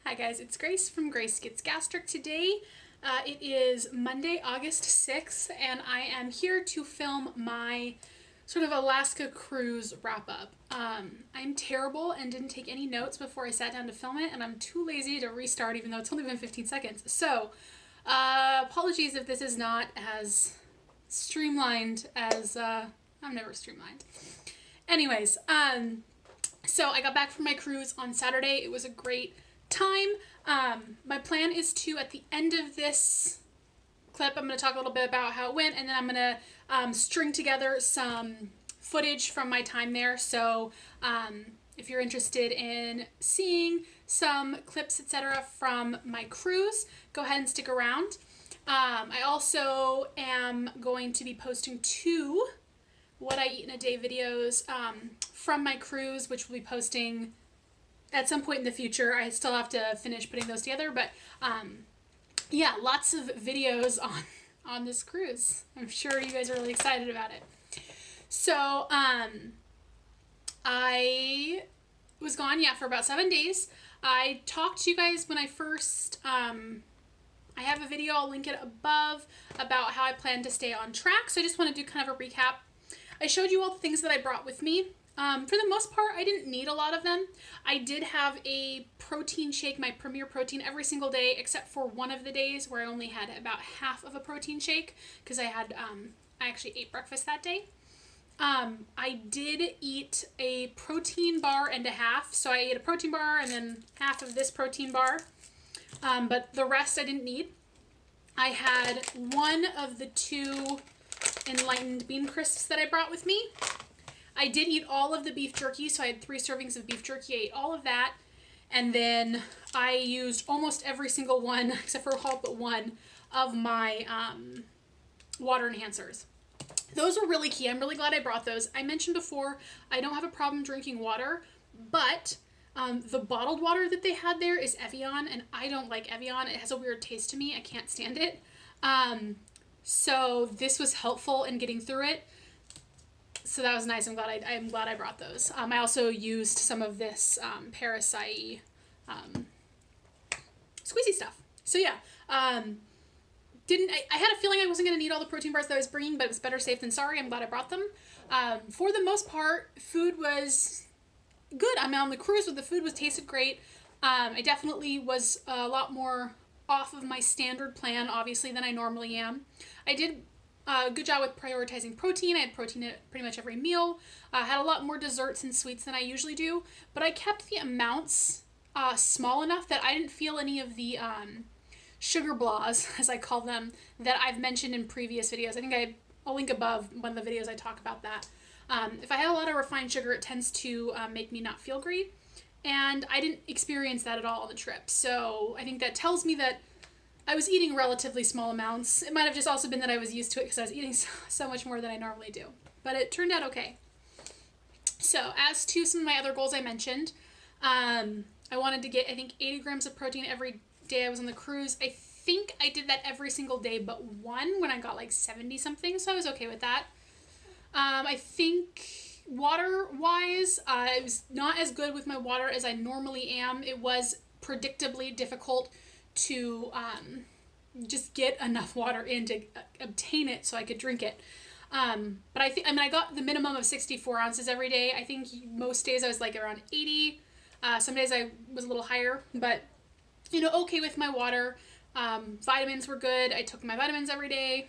Hi guys, it's Grace from Grace Gets Gastric. Today it is Monday, August 6th, and I am here to film my sort of Alaska cruise wrap-up. I'm terrible and didn't take any notes before I sat down to film it, and I'm too lazy to restart even though it's only been 15 seconds. So, apologies if this is not as streamlined as, I'm never streamlined. Anyways, so I got back from my cruise on Saturday. It was a great time. My plan is to, at the end of this clip, I'm going to talk a little bit about how it went, and then I'm going to string together some footage from my time there. So if you're interested in seeing some clips, etc. from my cruise, go ahead and stick around. I also am going to be posting 2 what I eat in a day videos from my cruise, which will be posting at some point in the future. I still have to finish putting those together, but yeah, lots of videos on this cruise. I'm sure you guys are really excited about it. So I was gone, for about 7 days. I talked to you guys when I first, I have a video, I'll link it above, about how I plan to stay on track. So I just want to do kind of a recap. I showed you all the things that I brought with me. For the most part, I didn't need a lot of them. I did have a protein shake, my Premier Protein, every single day, except for one of the days where I only had about half of a protein shake, because I actually ate breakfast that day. I did eat a protein bar and a half, so I ate a protein bar and then half of this protein bar, but the rest I didn't need. I had one of the 2 Enlightened bean crisps that I brought with me. I did eat all of the beef jerky, so I had 3 servings of beef jerky. I ate all of that, and then I used almost every single one, except for all but one, of my water enhancers. Those are really key. I'm really glad I brought those. I mentioned before, I don't have a problem drinking water, but the bottled water that they had there is Evian, and I don't like Evian. It has a weird taste to me. I can't stand it. So this was helpful in getting through it. So that was nice. I'm glad I brought those. I also used some of this Parasite squeezy stuff. So yeah, I had a feeling I wasn't going to need all the protein bars that I was bringing, but it was better safe than sorry. I'm glad I brought them. For the most part, food was good. I'm on the cruise, but the food tasted great. I definitely was a lot more off of my standard plan, obviously, than I normally am. I did a good job with prioritizing protein. I had protein at pretty much every meal. I had a lot more desserts and sweets than I usually do, but I kept the amounts small enough that I didn't feel any of the sugar blahs, as I call them, that I've mentioned in previous videos. I think I'll link above one of the videos I talk about that. If I had a lot of refined sugar, it tends to make me not feel great, and I didn't experience that at all on the trip. So I think that tells me that I was eating relatively small amounts. It might have just also been that I was used to it because I was eating so much more than I normally do. But it turned out okay. So as to some of my other goals I mentioned, I wanted to get, I think, 80 grams of protein every day I was on the cruise. I think I did that every single day but one, when I got like 70 something, so I was okay with that. I think water-wise, I was not as good with my water as I normally am. It was predictably difficult to just get enough water in to obtain it so I could drink it. But I got the minimum of 64 ounces every day. I think most days I was like around 80. Some days I was a little higher, but okay with my water. Vitamins were good. I took my vitamins every day.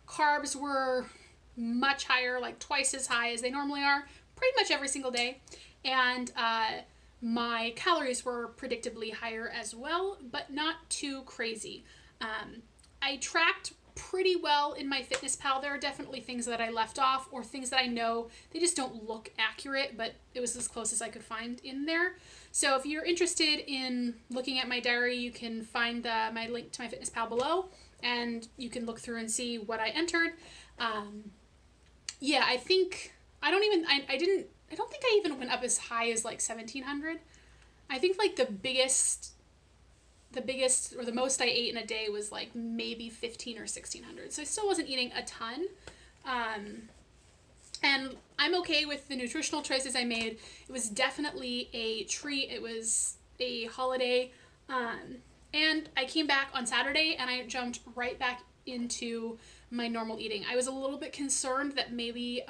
Carbs were much higher, like twice as high as they normally are, pretty much every single day. And my calories were predictably higher as well, but not too crazy. I tracked pretty well in MyFitnessPal. There are definitely things that I left off, or things that I know they just don't look accurate, but it was as close as I could find in there. So if you're interested in looking at my diary, you can find my link to MyFitnessPal below, and you can look through and see what I entered. Yeah, I think I don't think I even went up as high as like 1700. I think like the biggest or the most I ate in a day was like maybe 15 or 1600. So I still wasn't eating a ton. And I'm okay with the nutritional choices I made. It was definitely a treat. It was a holiday. And I came back on Saturday and I jumped right back into my normal eating. I was a little bit concerned that maybe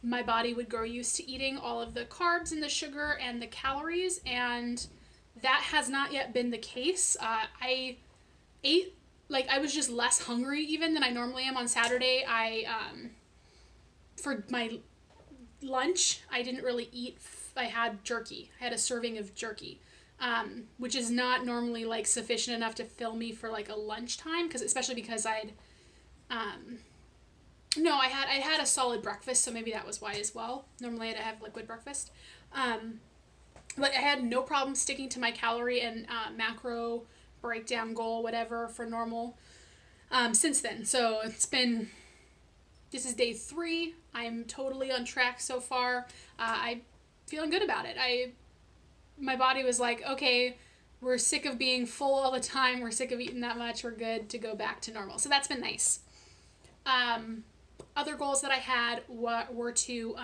my body would grow used to eating all of the carbs and the sugar and the calories, and that has not yet been the case. I ate, like, I was just less hungry even than I normally am on Saturday. For my lunch, I didn't really eat. I had jerky. I had a serving of jerky, which is not normally like sufficient enough to fill me for like a lunchtime, especially because I had a solid breakfast, so maybe that was why as well. Normally I'd have liquid breakfast. But I had no problem sticking to my calorie and macro breakdown goal, whatever, for normal since then. So this is day 3. I'm totally on track so far. I'm feeling good about it. My body was like, okay, we're sick of being full all the time. We're sick of eating that much. We're good to go back to normal. So that's been nice. Other goals that I had were to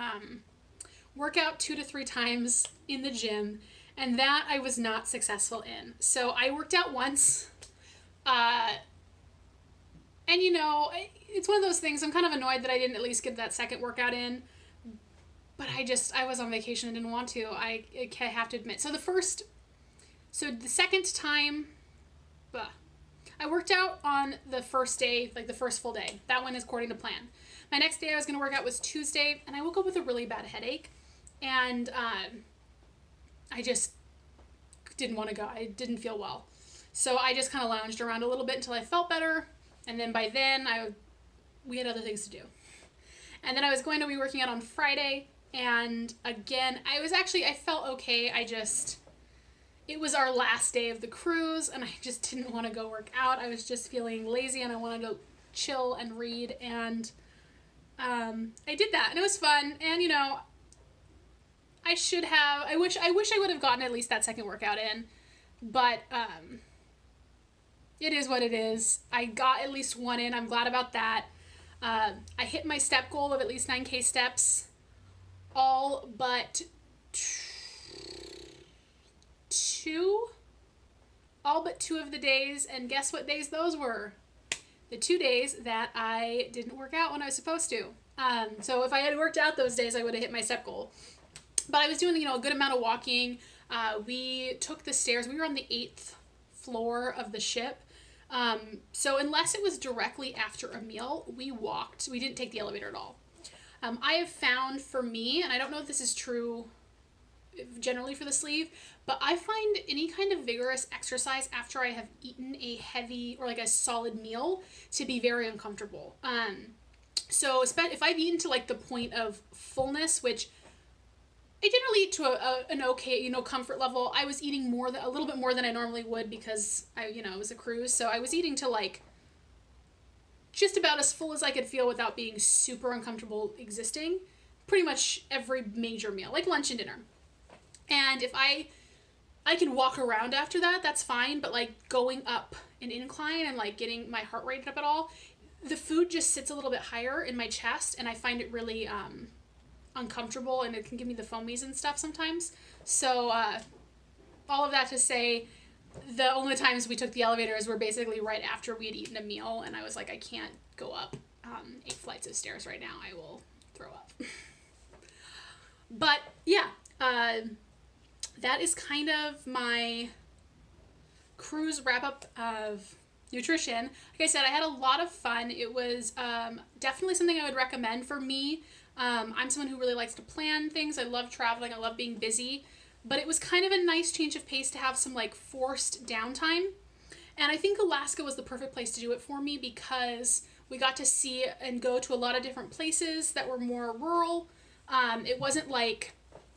work out 2 to 3 times in the gym, and that I was not successful in. So I worked out once, and it's one of those things. I'm kind of annoyed that I didn't at least get that second workout in, but I was on vacation and didn't want to. I have to admit. So the second time, I worked out on the first day, like the first full day. That went according to plan. My next day I was going to work out was Tuesday, and I woke up with a really bad headache, and I just didn't want to go. I didn't feel well. So I just kind of lounged around a little bit until I felt better, and then by then we had other things to do. And then I was going to be working out on Friday, and again, I felt okay. It was our last day of the cruise, and I just didn't want to go work out. I was just feeling lazy, and I wanted to chill and read, and I did that, and it was fun. And I wish I would have gotten at least that second workout in, but it is what it is. I got at least one in. I'm glad about that. I hit my step goal of at least 9K steps, all but 2 of the days, and guess what days those were? The 2 days that I didn't work out when I was supposed to. So if I had worked out those days, I would have hit my step goal. But I was doing, a good amount of walking. We took the stairs. We were on the 8th floor of the ship. So unless it was directly after a meal, we walked. We didn't take the elevator at all. I have found for me, and I don't know if this is true generally for the sleeve, but I find any kind of vigorous exercise after I have eaten a heavy or like a solid meal to be very uncomfortable. So if I've eaten to like the point of fullness, which I generally eat to an okay, comfort level. I was eating a little bit more than I normally would because it was a cruise. So I was eating to like just about as full as I could feel without being super uncomfortable existing. Pretty much every major meal, like lunch and dinner. And if I can walk around after that, that's fine. But like going up an incline and like getting my heart rate up at all, the food just sits a little bit higher in my chest, and I find it really uncomfortable, and it can give me the foamies and stuff sometimes. So all of that to say, the only times we took the elevators were basically right after we had eaten a meal, and I was like, I can't go up 8 flights of stairs right now. I will throw up. But yeah, that is kind of my cruise wrap up of nutrition. Like I said, I had a lot of fun. It was definitely something I would recommend for me. I'm someone who really likes to plan things. I love traveling. I love being busy. But it was kind of a nice change of pace to have some like forced downtime. And I think Alaska was the perfect place to do it for me because we got to see and go to a lot of different places that were more rural. It wasn't like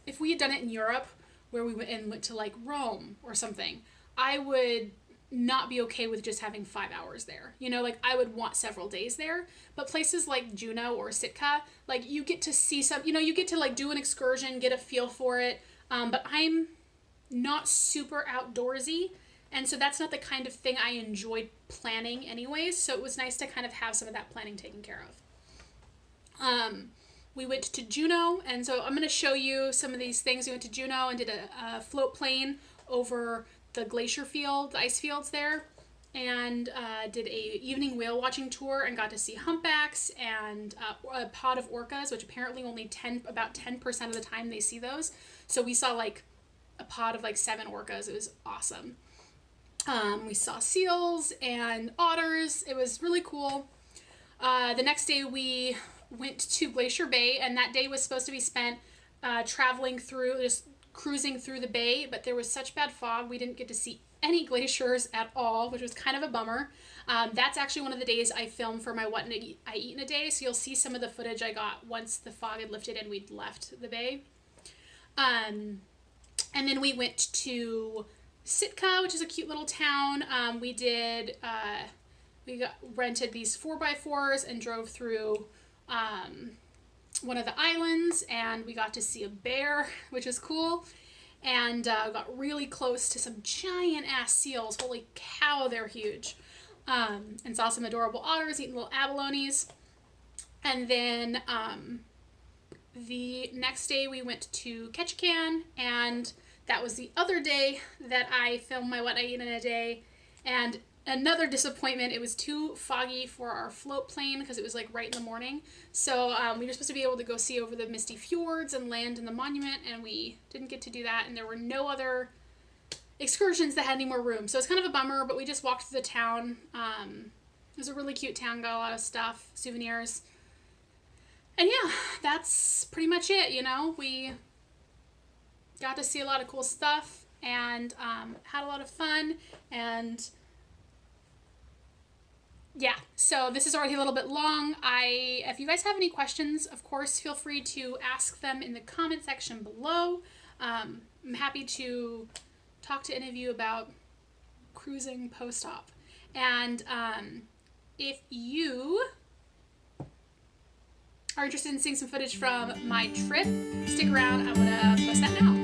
if we had done it in Europe where we went to like Rome or something, I would not be okay with just having 5 hours there. Like I would want several days there. But places like Juneau or Sitka, like you get to see you get to like do an excursion, get a feel for it. But I'm not super outdoorsy, and so that's not the kind of thing I enjoy planning anyways. So it was nice to kind of have some of that planning taken care of. We went to Juneau, and so I'm going to show you some of these things. We went to Juneau and did a float plane over the glacier field, the ice fields there, and did a evening whale watching tour and got to see humpbacks and a pod of orcas, which apparently only about 10% of the time they see those. So we saw like a pod of like 7 orcas. It was awesome. We saw seals and otters. It was really cool. The next day we went to Glacier Bay, and that day was supposed to be spent traveling through, just cruising through the bay, but there was such bad fog we didn't get to see any glaciers at all, which was kind of a bummer. That's actually one of the days I filmed for my What I Eat in a Day, so you'll see some of the footage I got once the fog had lifted and we'd left the bay. And then we went to Sitka, which is a cute little town. We rented these 4x4s and drove through one of the islands, and we got to see a bear, which is cool, and got really close to some giant ass seals. Holy cow, they're huge. And saw some adorable otters eating little abalones. And then the next day we went to Ketchikan, and that was the other day that I filmed my What I Eat in a Day. And another disappointment, it was too foggy for our float plane because it was like right in the morning. So we were supposed to be able to go see over the misty fjords and land in the monument, and we didn't get to do that. And there were no other excursions that had any more room. So it's kind of a bummer, but we just walked through the town. It was a really cute town, got a lot of stuff, souvenirs. And yeah, that's pretty much it, you know. We got to see a lot of cool stuff and had a lot of fun, and yeah, so this is already a little bit long. If you guys have any questions, of course, feel free to ask them in the comment section below. I'm happy to talk to any of you about cruising post-op. And if you are interested in seeing some footage from my trip, stick around. I'm gonna post that now.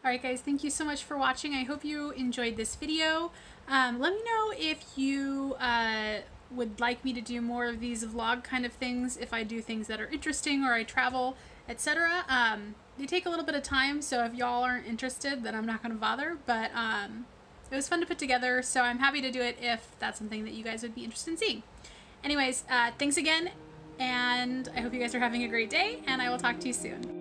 Alright guys, thank you so much for watching. I hope you enjoyed this video. Let me know if you would like me to do more of these vlog kind of things, if I do things that are interesting or I travel, etc. They take a little bit of time, so if y'all aren't interested, then I'm not going to bother, but it was fun to put together, so I'm happy to do it if that's something that you guys would be interested in seeing. Anyways, thanks again, and I hope you guys are having a great day, and I will talk to you soon.